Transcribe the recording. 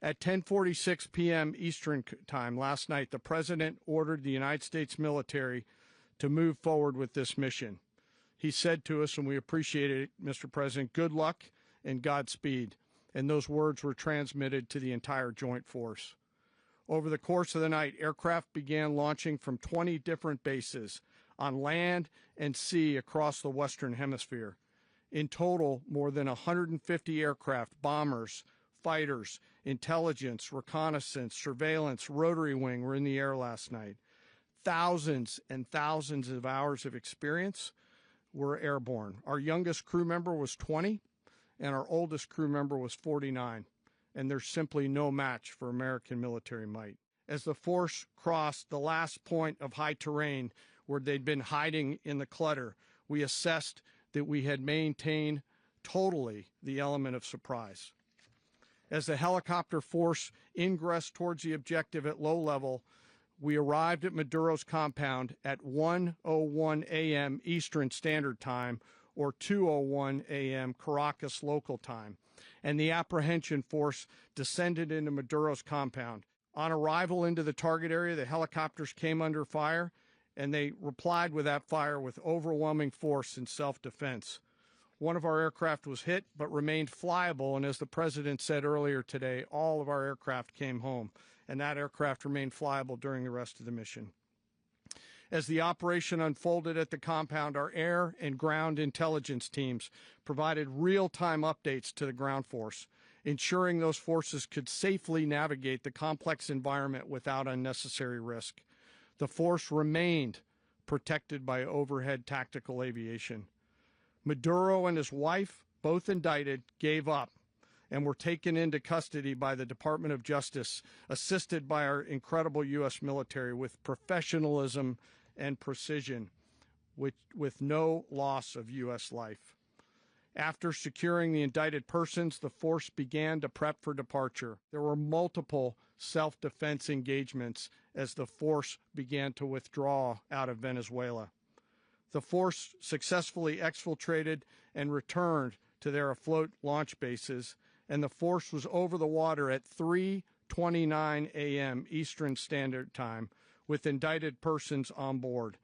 At 10:46 p.m. Eastern Time last night, the President ordered the United States military to move forward with this mission. He said to us, and we appreciate it, Mr. President, good luck and Godspeed. And those words were transmitted to the entire joint force. Over the course of the night, aircraft began launching from 20 different bases on land and sea across the Western Hemisphere. In total, more than 150 aircraft, bombers, fighters, intelligence, reconnaissance, surveillance, rotary wing were in the air last night. Thousands and thousands of hours of experience were airborne. Our youngest crew member was 20, and our oldest crew member was 49, and there's simply no match for American military might. As the force crossed the last point of high terrain where they'd been hiding in the clutter, we assessed that we had maintained totally the element of surprise. As the helicopter force ingressed towards the objective at low level, we arrived at Maduro's compound at 1:01 a.m. Eastern Standard Time, or 2:01 a.m. Caracas local time, and the apprehension force descended into Maduro's compound. On arrival into the target area, the helicopters came under fire, and they replied with that fire with overwhelming force in self-defense. One of our aircraft was hit but remained flyable, and as the President said earlier today, all of our aircraft came home, and that aircraft remained flyable during the rest of the mission. As the operation unfolded at the compound, our air and ground intelligence teams provided real-time updates to the ground force, ensuring those forces could safely navigate the complex environment without unnecessary risk. The force remained protected by overhead tactical aviation. Maduro and his wife, both indicted, gave up and were taken into custody by the Department of Justice, assisted by our incredible U.S. military with professionalism and precision, with no loss of U.S. life. After securing the indicted persons, the force began to prep for departure. There were multiple self-defense engagements as the force began to withdraw out of Venezuela. The force successfully exfiltrated and returned to their afloat launch bases, and the force was over the water at 3:29 a.m. Eastern Standard Time with indicted persons on board.